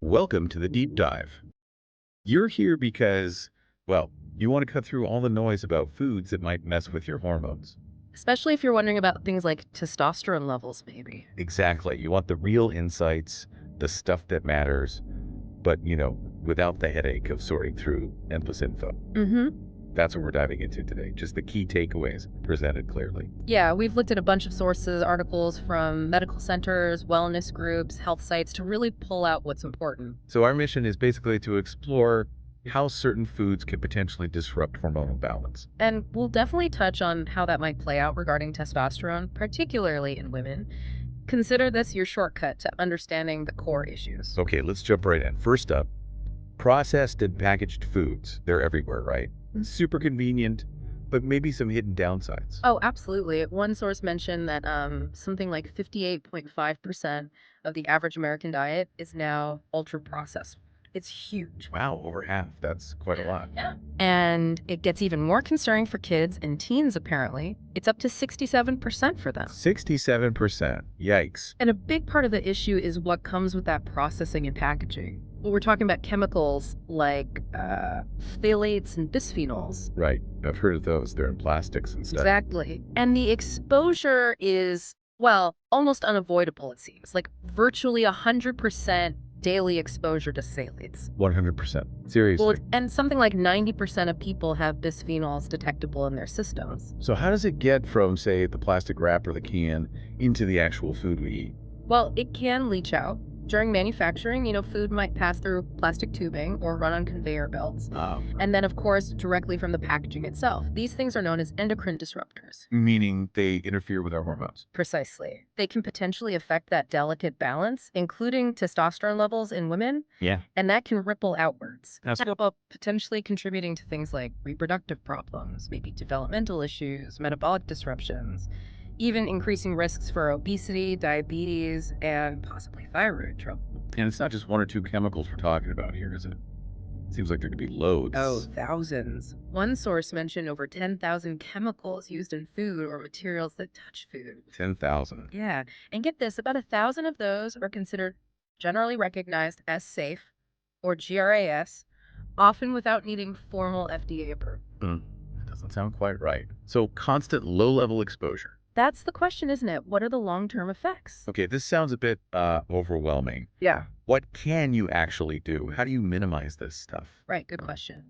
Welcome to the deep dive. You're here because, well, you want to cut through all the noise about foods that might mess with your hormones. Especially if you're wondering about things like testosterone levels, maybe. Exactly. You want the real insights, the stuff that matters, but, without the headache of sorting through endless info. Mm-hmm. That's what we're diving into today. Just the key takeaways presented clearly. Yeah, we've looked at a bunch of sources, articles from medical centers, wellness groups, health sites to really pull out what's important. So our mission is basically to explore how certain foods can potentially disrupt hormonal balance. And we'll definitely touch on how that might play out regarding testosterone, particularly in women. Consider this your shortcut to understanding the core issues. Okay, let's jump right in. First up, processed and packaged foods. They're everywhere, right? Super convenient, but maybe some hidden downsides. Oh, absolutely. One source mentioned that something like 58.5% of the average American diet is now ultra processed. It's huge. Wow, over half. That's quite a lot. Yeah. And it gets even more concerning for kids and teens, apparently. It's up to 67% for them. 67%. Yikes. And a big part of the issue is what comes with that processing and packaging. Well, we're talking about chemicals like phthalates and bisphenols. Right. I've heard of those. They're in plastics and stuff. Exactly. And the exposure is, well, almost unavoidable, it seems. Like virtually 100% daily exposure to phthalates. 100%. Seriously. Well, and something like 90% of people have bisphenols detectable in their systems. So how does it get from, say, the plastic wrap or the can into the actual food we eat? Well, it can leach out. During manufacturing, food might pass through plastic tubing or run on conveyor belts. And then, of course, directly from the packaging itself. These things are known as endocrine disruptors. Meaning they interfere with our hormones. Precisely. They can potentially affect that delicate balance, including testosterone levels in women. Yeah. And that can ripple outwards. That's Potentially contributing to things like reproductive problems, maybe developmental issues, metabolic disruptions, even increasing risks for obesity, diabetes, and possibly thyroid trouble. And it's not just one or two chemicals we're talking about here, is it? Seems like there could be loads. Oh, thousands. One source mentioned over 10,000 chemicals used in food or materials that touch food. 10,000. Yeah. And get this, about 1,000 of those are considered generally recognized as safe or GRAS, often without needing formal FDA approval. That doesn't sound quite right. So constant low-level exposure. That's the question, isn't it? What are the long-term effects? Okay, this sounds a bit overwhelming. Yeah. What can you actually do? How do you minimize this stuff? Right, good question.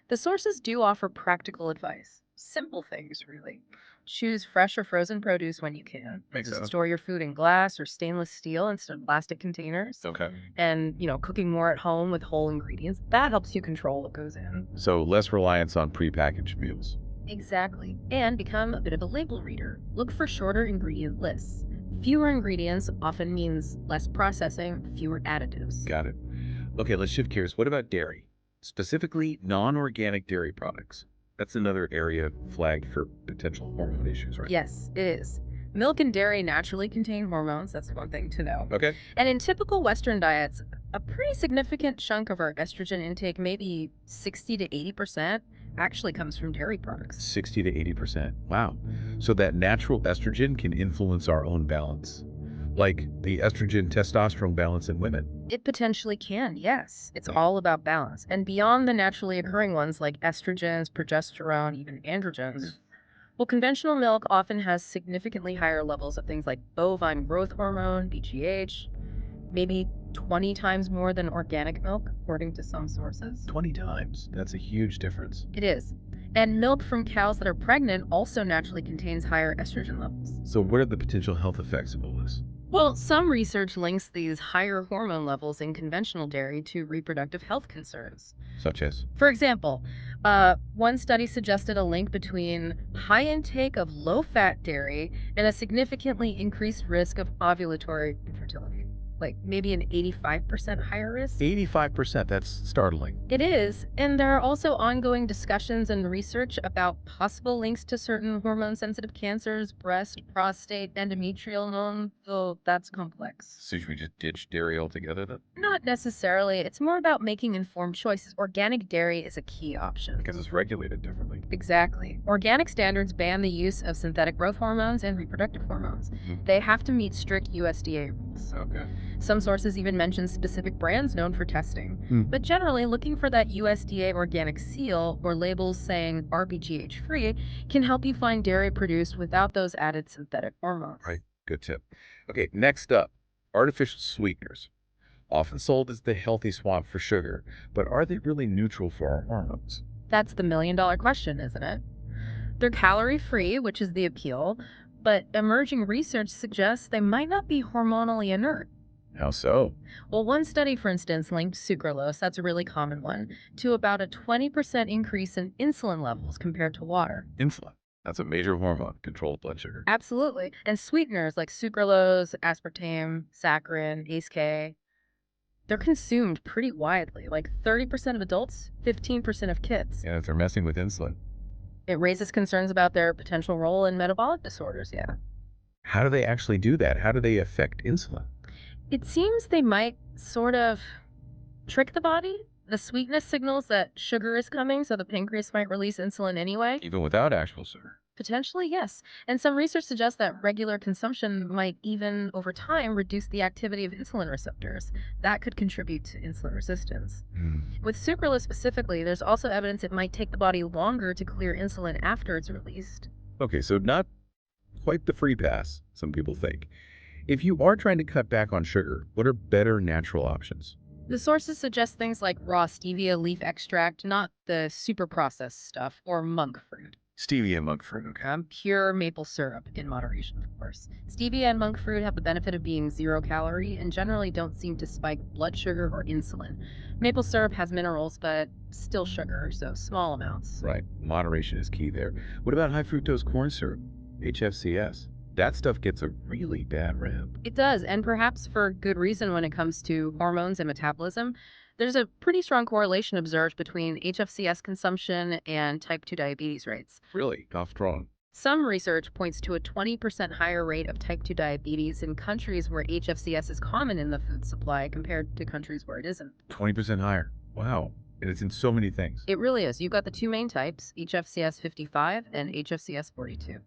The sources do offer practical advice. Simple things, really. Choose fresh or frozen produce when you can. Makes sense. Store your food in glass or stainless steel instead of plastic containers. Okay. And, cooking more at home with whole ingredients. That helps you control what goes in. So less reliance on prepackaged meals. Exactly. And become a bit of a label reader. Look for shorter ingredient lists. Fewer ingredients often means less processing, fewer additives. Got it. Okay, let's shift gears. What about dairy? Specifically, non-organic dairy products. That's another area flagged for potential hormone issues, right? Yes, it is. Milk and dairy naturally contain hormones. That's one thing to know. Okay. And in typical Western diets, a pretty significant chunk of our estrogen intake, maybe 60 to 80%, actually comes from dairy products. 60 to 80%. Wow. So that natural estrogen can influence our own balance, like the estrogen testosterone balance in women. It potentially can, yes. It's all about balance. And beyond the naturally occurring ones like estrogens, progesterone, even androgens, well, conventional milk often has significantly higher levels of things like bovine growth hormone, BGH, maybe 20 times more than organic milk, according to some sources. 20 times. That's a huge difference. It is. And milk from cows that are pregnant also naturally contains higher estrogen levels. So what are the potential health effects of all this? Well, some research links these higher hormone levels in conventional dairy to reproductive health concerns. Such as? For example, one study suggested a link between high intake of low-fat dairy and a significantly increased risk of ovulatory infertility. Like maybe an 85% higher risk. 85%. That's startling. It is, and there are also ongoing discussions and research about possible links to certain hormone-sensitive cancers, breast, prostate, endometrial, though that's complex. So should we just ditch dairy altogether then? Not necessarily. It's more about making informed choices. Organic dairy is a key option. Because it's regulated differently. Exactly. Organic standards ban the use of synthetic growth hormones and reproductive hormones. They have to meet strict USDA rules. Okay. Some sources even mention specific brands known for testing. Hmm. But generally, looking for that USDA organic seal or labels saying RBGH free can help you find dairy produced without those added synthetic hormones. Right. Good tip. Okay, next up, artificial sweeteners. Often sold as the healthy swap for sugar, but are they really neutral for our hormones? That's the $1 million question, isn't it? They're calorie free, which is the appeal, but emerging research suggests they might not be hormonally inert. How so? Well, one study, for instance, linked sucralose, that's a really common one, to about a 20% increase in insulin levels compared to water. Insulin. That's a major hormone, controlled blood sugar. Absolutely. And sweeteners like sucralose, aspartame, saccharin, ACE, they're consumed pretty widely, like 30% of adults, 15% of kids. And if they're messing with insulin, It raises concerns about their potential role in metabolic disorders, yeah. how do they actually do that? How do they affect insulin? It seems they might sort of trick the body. The sweetness signals that sugar is coming, so the pancreas might release insulin anyway. Even without actual sugar. Potentially, yes. And some research suggests that regular consumption might even, over time, reduce the activity of insulin receptors. That could contribute to insulin resistance. Hmm. With sucralose specifically, there's also evidence it might take the body longer to clear insulin after it's released. Okay, so not quite the free pass, some people think. If you are trying to cut back on sugar, what are better natural options? The sources suggest things like raw stevia leaf extract, not the super processed stuff, or monk fruit. Stevia monk fruit, okay. Pure maple syrup in moderation, of course. Stevia and monk fruit have the benefit of being 0 calorie and generally don't seem to spike blood sugar or insulin. Maple syrup has minerals, but still sugar, so small amounts. Right. Moderation is key there. What about high fructose corn syrup? HFCS. That stuff gets a really bad rep. It does, and perhaps for good reason when it comes to hormones and metabolism. There's a pretty strong correlation observed between HFCS consumption and type 2 diabetes rates. Really? How strong? Some research points to a 20% higher rate of type 2 diabetes in countries where HFCS is common in the food supply compared to countries where it isn't. 20% higher. Wow. And it's in so many things. It really is. You've got the two main types, HFCS 55 and HFCS 42.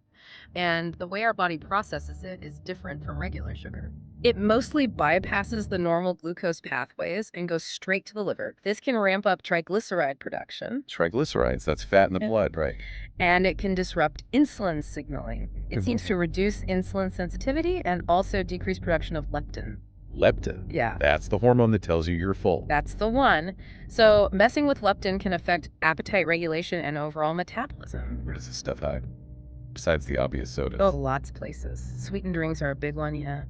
And the way our body processes it is different from regular sugar. It mostly bypasses the normal glucose pathways and goes straight to the liver. This can ramp up triglyceride production. Triglycerides, that's fat in the Yeah. blood, right? And it can disrupt insulin signaling. It seems to reduce insulin sensitivity and also decrease production of leptin. Leptin. Yeah, That's the hormone that tells you you're full. that's the one. So messing with leptin can affect appetite regulation and overall metabolism. Where does this stuff hide? Besides the obvious sodas. Oh, lots of places. Sweetened drinks are a big one, yeah.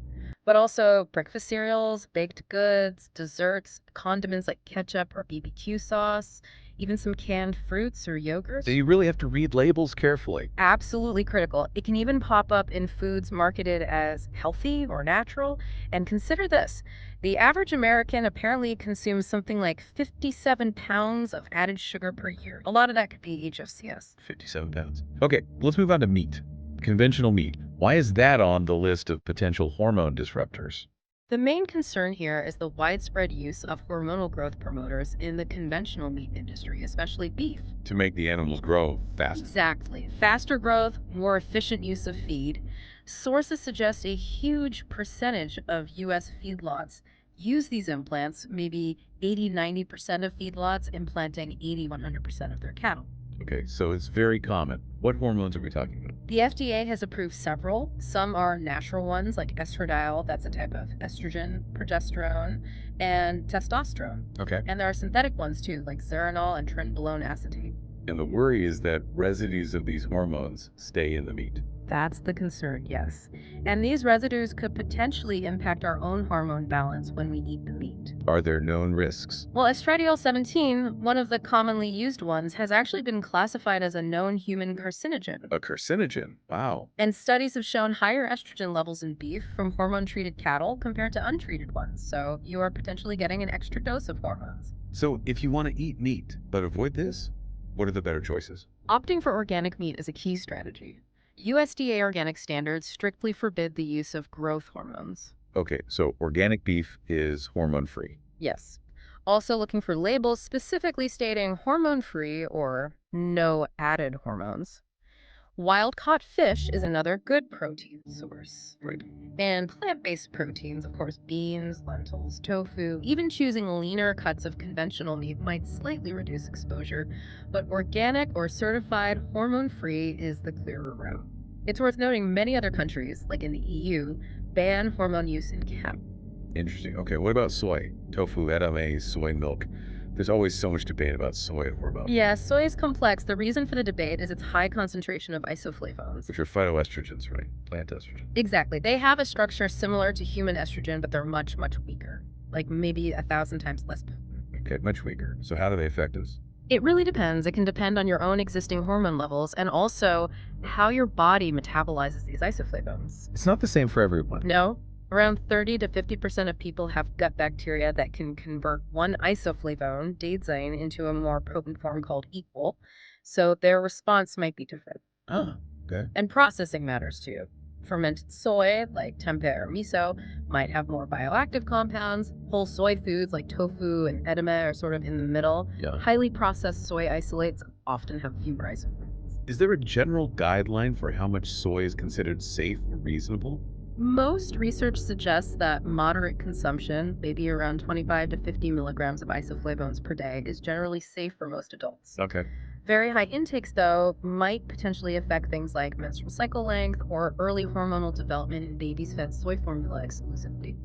But also breakfast cereals, baked goods, desserts, condiments like ketchup or BBQ sauce, even some canned fruits or yogurt. So you really have to read labels carefully. Absolutely critical. It can even pop up in foods marketed as healthy or natural. And consider this, the average American apparently consumes something like 57 pounds of added sugar per year. A lot of that could be HFCS. 57 pounds. Okay, let's move on to meat. Conventional meat. Why is that on the list of potential hormone disruptors? The main concern here is the widespread use of hormonal growth promoters in the conventional meat industry, especially beef. To make the animals grow faster. Exactly. Faster growth, more efficient use of feed. Sources suggest a huge percentage of U.S. feedlots use these implants, maybe 80-90% of feedlots implanting 80-100% of their cattle. Okay, so it's very common. What hormones are we talking about? The FDA has approved several. Some are natural ones like estradiol, that's a type of estrogen, progesterone, and testosterone. Okay. And there are synthetic ones too, like zeranol and trenbolone acetate. And the worry is that residues of these hormones stay in the meat. That's the concern, yes. And these residues could potentially impact our own hormone balance when we eat the meat. Are there known risks? Well, estradiol 17, one of the commonly used ones, has actually been classified as a known human carcinogen. A carcinogen. Wow. And studies have shown higher estrogen levels in beef from hormone-treated cattle compared to untreated ones. So you are potentially getting an extra dose of hormones. So if you want to eat meat but avoid this, what are the better choices? Opting for organic meat is a key strategy. USDA organic standards strictly forbid the use of growth hormones. Okay, so organic beef is hormone-free. Yes. Also looking for labels specifically stating hormone-free or no added hormones. Wild-caught fish is another good protein source. Right. And plant-based proteins, of course, beans, lentils, tofu, even choosing leaner cuts of conventional meat might slightly reduce exposure, but organic or certified hormone-free is the clearer route. It's worth noting many other countries, like in the EU, ban hormone use in cattle. Interesting. Okay, what about soy? Tofu, edamame, soy milk. There's always so much debate about soy and hormone, Yeah, soy is complex. The reason for the debate is its high concentration of isoflavones. which are phytoestrogens, right? Plant estrogen. Exactly. They have a structure similar to human estrogen, but they're much, much weaker. Like maybe 1,000 times less potent. Okay, much weaker. So how do they affect us? It really depends. It can depend on your own existing hormone levels and also how your body metabolizes these isoflavones. It's not the same for everyone. No, around 30 to 50% of people have gut bacteria that can convert one isoflavone, daidzein, into a more potent form called equal. So their response might be different. Oh, okay. And processing matters too. Fermented soy, like tempeh or miso, might have more bioactive compounds. Whole soy foods like tofu and edamame are sort of in the middle. Yeah. Highly processed soy isolates often have fewer isoflavones. Is there a general guideline for how much soy is considered safe or reasonable? Most research suggests that moderate consumption, maybe around 25 to 50 milligrams of isoflavones per day, is generally safe for most adults. Okay. Very high intakes, though, might potentially affect things like menstrual cycle length or early hormonal development in babies fed soy formula exclusively.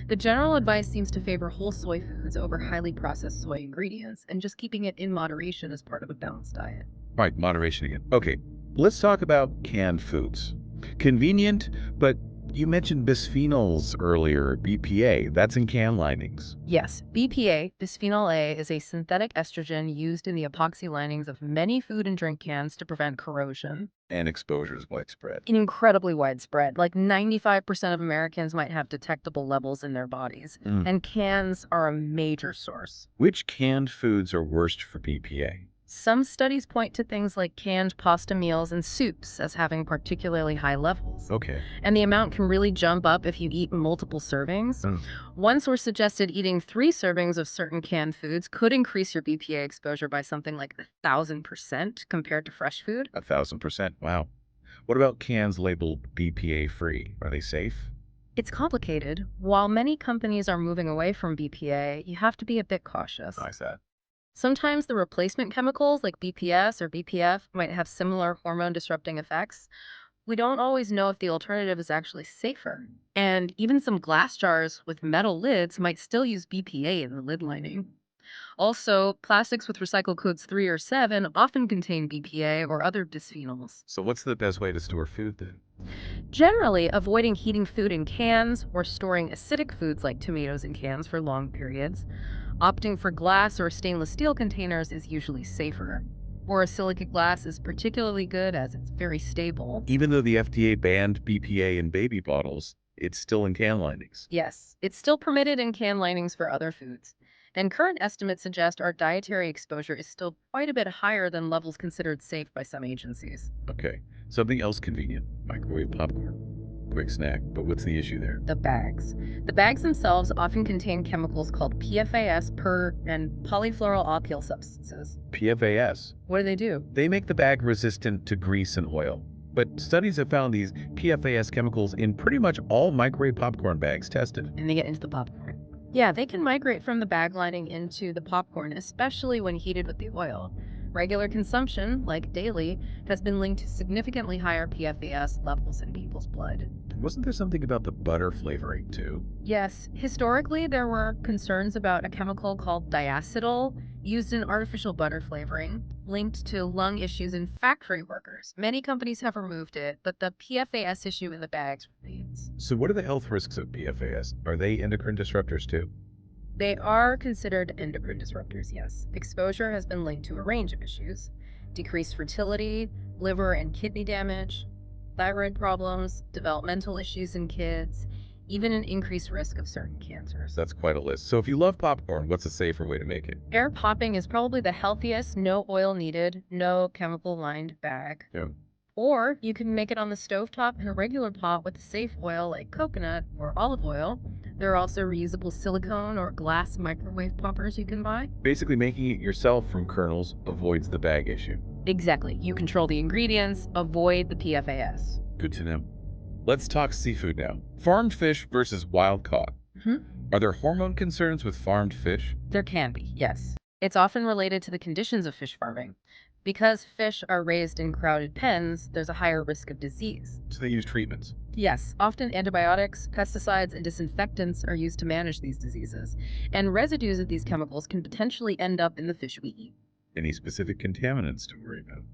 The general advice seems to favor whole soy foods over highly processed soy ingredients and just keeping it in moderation as part of a balanced diet. Right, moderation again. Okay, let's talk about canned foods. Convenient, but you mentioned bisphenols earlier, BPA. That's in can linings. Yes, BPA, bisphenol A, is a synthetic estrogen used in the epoxy linings of many food and drink cans to prevent corrosion. And exposure is widespread. Incredibly widespread. Like 95% of Americans might have detectable levels in their bodies, and cans are a major source. Which canned foods are worst for BPA? Some studies point to things like canned pasta meals and soups as having particularly high levels. Okay. And the amount can really jump up if you eat multiple servings. One source suggested eating 3 servings of certain canned foods could increase your BPA exposure by something like 1,000% compared to fresh food. 1,000%. Wow. What about cans labeled BPA free? Are they safe? It's complicated. While many companies are moving away from BPA, you have to be a bit cautious. Nice that. Sometimes the replacement chemicals like BPS or BPF might have similar hormone disrupting effects. We don't always know if the alternative is actually safer. And even some glass jars with metal lids might still use BPA in the lid lining. Also, plastics with recycle codes 3 or 7 often contain BPA or other bisphenols. So what's the best way to store food then? Generally, avoiding heating food in cans or storing acidic foods like tomatoes in cans for long periods. Opting for glass or stainless steel containers is usually safer. Borosilicate glass is particularly good as it's very stable. Even though the FDA banned BPA in baby bottles, it's still in can linings. Yes, it's still permitted in can linings for other foods. And current estimates suggest our dietary exposure is still quite a bit higher than levels considered safe by some agencies. Okay. Something else convenient. Microwave popcorn. Quick snack. But what's the issue there? The bags. The bags themselves often contain chemicals called PFAS, and polyfluoroalkyl substances. PFAS. What do? They make the bag resistant to grease and oil. But studies have found these PFAS chemicals in pretty much all microwave popcorn bags tested. And they get into the popcorn. Yeah, they can migrate from the bag lining into the popcorn, especially when heated with the oil. Regular consumption, like daily, has been linked to significantly higher PFAS levels in people's blood. Wasn't there something about the butter flavoring too? Yes, historically there were concerns about a chemical called diacetyl used in artificial butter flavoring, linked to lung issues in factory workers. Many companies have removed it, but the PFAS issue in the bags remains. So what are the health risks of PFAS? Are they endocrine disruptors too? They are considered endocrine disruptors, yes. Exposure has been linked to a range of issues: decreased fertility, liver and kidney damage, thyroid problems, developmental issues in kids, even an increased risk of certain cancers. That's quite a list. So if you love popcorn, what's a safer way to make it? Air popping is probably the healthiest, no oil needed, no chemical lined bag. Yeah. Or you can make it on the stovetop in a regular pot with safe oil like coconut or olive oil. There are also reusable silicone or glass microwave poppers you can buy. Basically making it yourself from kernels avoids the bag issue. Exactly. You control the ingredients, avoid the PFAS. Good to know. Let's talk seafood now. Farmed fish versus wild caught. Are there hormone concerns with farmed fish? There can be, yes. It's often related to the conditions of fish farming. Because fish are raised in crowded pens, there's a higher risk of disease. So they use treatments. Yes, often antibiotics, pesticides, and disinfectants are used to manage these diseases, and residues of these chemicals can potentially end up in the fish we eat. Any specific contaminants to worry about?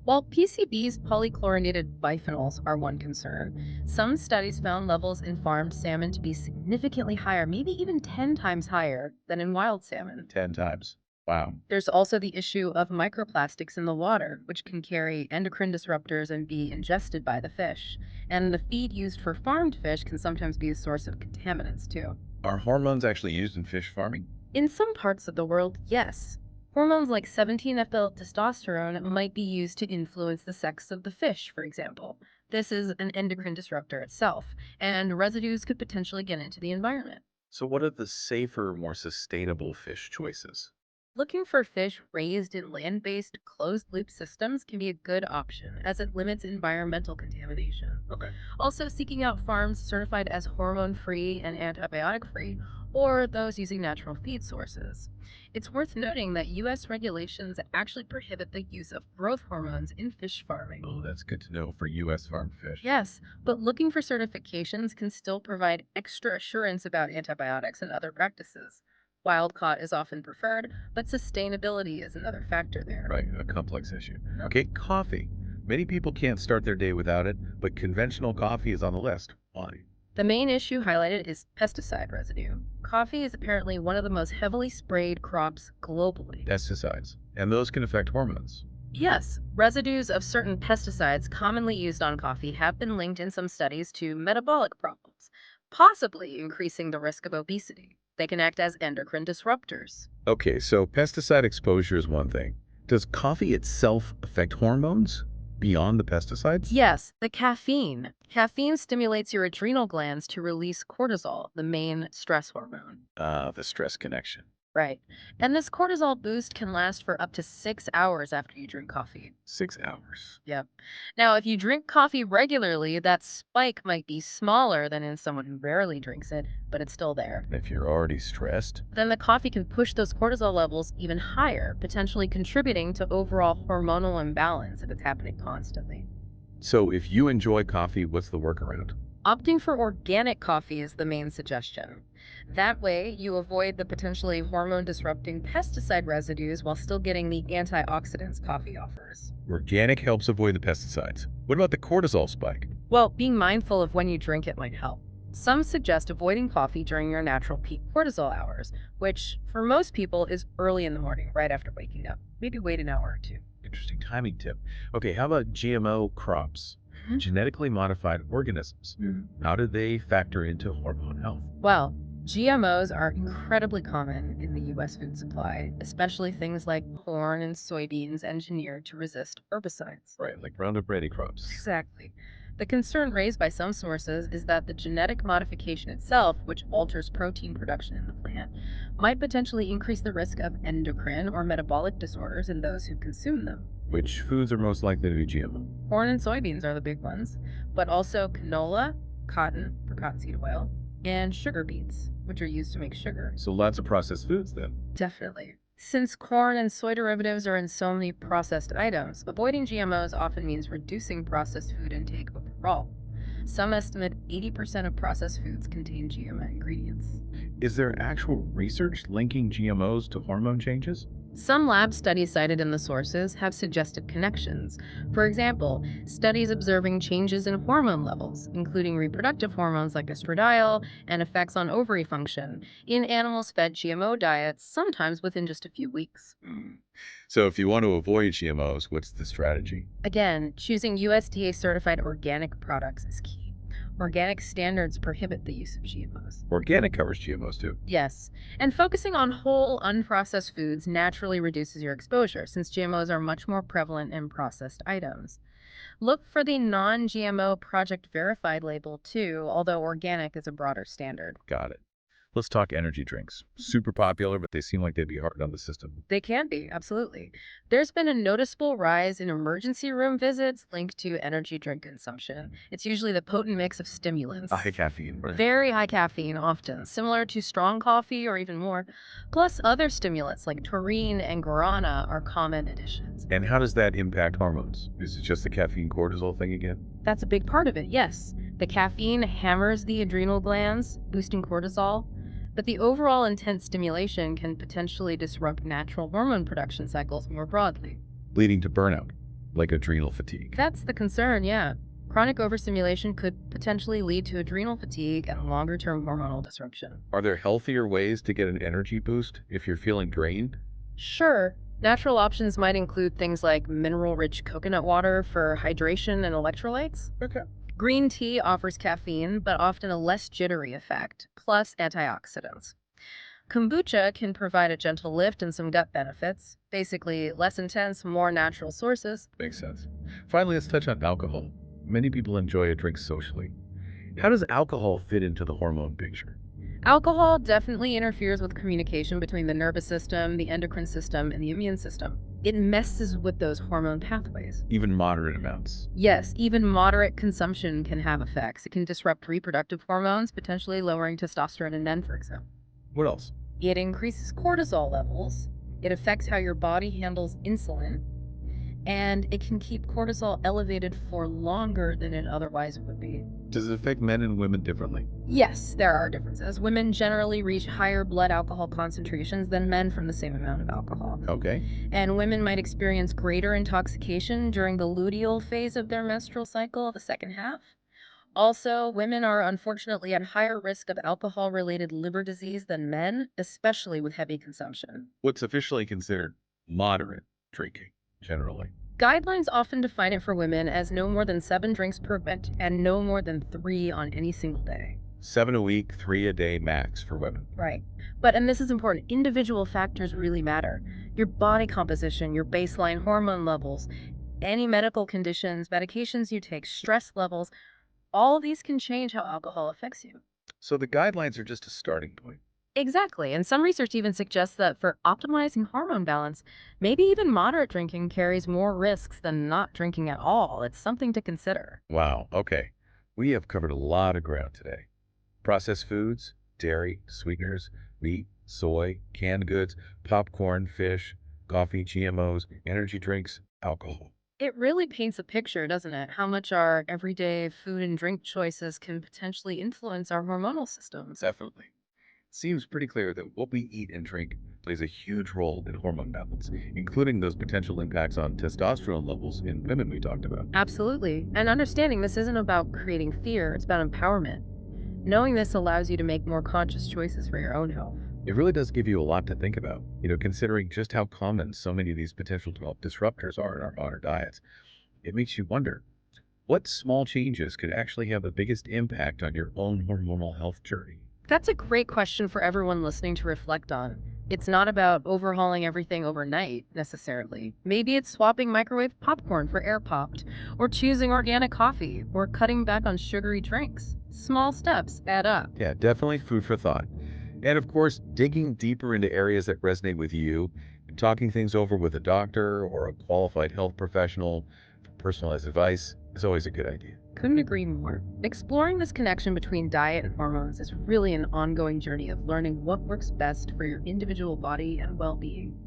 While PCBs, polychlorinated biphenyls, are one concern, some studies found levels in farmed salmon to be significantly higher, maybe even 10 times higher than in wild salmon. 10 times. Wow. There's also the issue of microplastics in the water, which can carry endocrine disruptors and be ingested by the fish. And the feed used for farmed fish can sometimes be a source of contaminants, too. Are hormones actually used in fish farming? In some parts of the world, yes. Hormones like 17-ethyl testosterone might be used to influence the sex of the fish, for example. This is an endocrine disruptor itself, and residues could potentially get into the environment. So what are the safer, more sustainable fish choices? Looking for fish raised in land-based closed-loop systems can be a good option as it limits environmental contamination. Okay. Also, seeking out farms certified as hormone-free and antibiotic-free or those using natural feed sources. It's worth noting that U.S. regulations actually prohibit the use of growth hormones in fish farming. Oh, that's good to know for U.S. farmed fish. Yes, but looking for certifications can still provide extra assurance about antibiotics and other practices. Wild caught is often preferred, but sustainability is another factor there. Right, a complex issue. Okay, coffee. Many people can't start their day without it, but conventional coffee is on the list. Why? The main issue highlighted is pesticide residue. Coffee is apparently one of the most heavily sprayed crops globally. Pesticides. And those can affect hormones. Yes, residues of certain pesticides commonly used on coffee have been linked in some studies to metabolic problems, possibly increasing the risk of obesity. They can act as endocrine disruptors. Okay, so pesticide exposure is one thing. Does coffee itself affect hormones beyond the pesticides? Yes, the caffeine. Caffeine stimulates your adrenal glands to release cortisol, the main stress hormone. The stress connection. Right. And this cortisol boost can last for up to 6 hours after you drink coffee. 6 hours. Yep. Now, if you drink coffee regularly, that spike might be smaller than in someone who rarely drinks it, but it's still there. If you're already stressed. Then the coffee can push those cortisol levels even higher, potentially contributing to overall hormonal imbalance if it's happening constantly. So if you enjoy coffee, what's the workaround? Opting for organic coffee is the main suggestion. That way, you avoid the potentially hormone disrupting pesticide residues while still getting the antioxidants coffee offers. Organic helps avoid the pesticides. What about the cortisol spike? Well, being mindful of when you drink it might help. Some suggest avoiding coffee during your natural peak cortisol hours, which for most people is early in the morning, right after waking up. Maybe wait an hour or two. Interesting timing tip. Okay, how about GMO crops? Mhm. Genetically modified organisms. How do they factor into hormone health? Well, GMOs are incredibly common in the US food supply, especially things like corn and soybeans engineered to resist herbicides. Right, like Roundup Ready crops. Exactly. The concern raised by some sources is that the genetic modification itself, which alters protein production in the plant, might potentially increase the risk of endocrine or metabolic disorders in those who consume them. Which foods are most likely to be GMO? Corn and soybeans are the big ones, but also canola, cotton for cottonseed oil, and sugar beets, which are used to make sugar. So lots of processed foods then. Definitely. Since corn and soy derivatives are in so many processed items, avoiding GMOs often means reducing processed food intake overall. Some estimate 80% of processed foods contain GMO ingredients. Is there actual research linking GMOs to hormone changes? Some lab studies cited in the sources have suggested connections. For example, studies observing changes in hormone levels, including reproductive hormones like estradiol and effects on ovary function, in animals fed GMO diets, sometimes within just a few weeks. So if you want to avoid GMOs, what's the strategy? Again, choosing USDA certified organic products is key. Organic standards prohibit the use of GMOs. Organic covers GMOs too. Yes, and focusing on whole, unprocessed foods naturally reduces your exposure since GMOs are much more prevalent in processed items. Look for the non-GMO Project Verified label too, although organic is a broader standard. Got it. Let's talk energy drinks. Super popular, but they seem like they'd be hard on the system. They can be, absolutely. There's been a noticeable rise in emergency room visits linked to energy drink consumption. It's usually the potent mix of High stimulants. caffeine, right? Very high caffeine, often, similar to strong coffee or even more. Plus, other stimulants like taurine and guarana are common additions. And how does that impact hormones? Is it just the caffeine cortisol thing again? That's a big part of it, yes. The caffeine hammers the adrenal glands, boosting cortisol, but the overall intense stimulation can potentially disrupt natural hormone production cycles more broadly. Leading to burnout, like adrenal fatigue. That's the concern, yeah. Chronic overstimulation could potentially lead to adrenal fatigue and longer term hormonal disruption. Are there healthier ways to get an energy boost if you're feeling drained? Sure, natural options might include things like mineral rich coconut water for hydration and electrolytes. Okay. Green tea offers caffeine, but often a less jittery effect, plus antioxidants. Kombucha can provide a gentle lift and some gut benefits, basically less intense, more natural sources. Makes sense. Finally, let's touch on alcohol. Many people enjoy a drink socially. How does alcohol fit into the hormone picture? Alcohol definitely interferes with communication between the nervous system, the endocrine system, and the immune system. It messes with those hormone pathways. Even moderate amounts. Yes, even moderate consumption can have effects. It can disrupt reproductive hormones, potentially lowering testosterone in men, for example. What else? It increases cortisol levels. It affects how your body handles insulin. And it can keep cortisol elevated for longer than it otherwise would be. Does it affect men and women differently? Yes, there are differences. Women generally reach higher blood alcohol concentrations than men from the same amount of alcohol. Okay. And women might experience greater intoxication during the luteal phase of their menstrual cycle, the second half. Also, women are unfortunately at higher risk of alcohol related liver disease than men, especially with heavy consumption. What's officially considered moderate drinking, generally? Guidelines often define it for women as no more than 7 drinks per week and no more than 3 on any single day. 7 a week, 3 a day max for women. Right. But, and this is important, individual factors really matter. Your body composition, your baseline hormone levels, any medical conditions, medications you take, stress levels, all of these can change how alcohol affects you. So the guidelines are just a starting point. Exactly. And some research even suggests that for optimizing hormone balance, maybe even moderate drinking carries more risks than not drinking at all. It's something to consider. Wow. Okay. We have covered a lot of ground today. Processed foods, dairy, sweeteners, meat, soy, canned goods, popcorn, fish, coffee, GMOs, energy drinks, alcohol. It really paints a picture, doesn't it? How much our everyday food and drink choices can potentially influence our hormonal systems. Definitely. Seems pretty clear that what we eat and drink plays a huge role in hormone balance, including those potential impacts on testosterone levels in women we talked about. Absolutely. And understanding this isn't about creating fear, it's about empowerment. Knowing this allows you to make more conscious choices for your own health. It really does give you a lot to think about, considering just how common so many of these potential disruptors are in our modern diets. It makes you wonder, what small changes could actually have the biggest impact on your own hormonal health journey? That's a great question for everyone listening to reflect on. It's not about overhauling everything overnight, necessarily. Maybe it's swapping microwave popcorn for air popped, or choosing organic coffee, or cutting back on sugary drinks. Small steps add up. Yeah, definitely food for thought. And of course, digging deeper into areas that resonate with you and talking things over with a doctor or a qualified health professional for personalized advice is always a good idea. Couldn't agree more. Exploring this connection between diet and hormones is really an ongoing journey of learning what works best for your individual body and well being.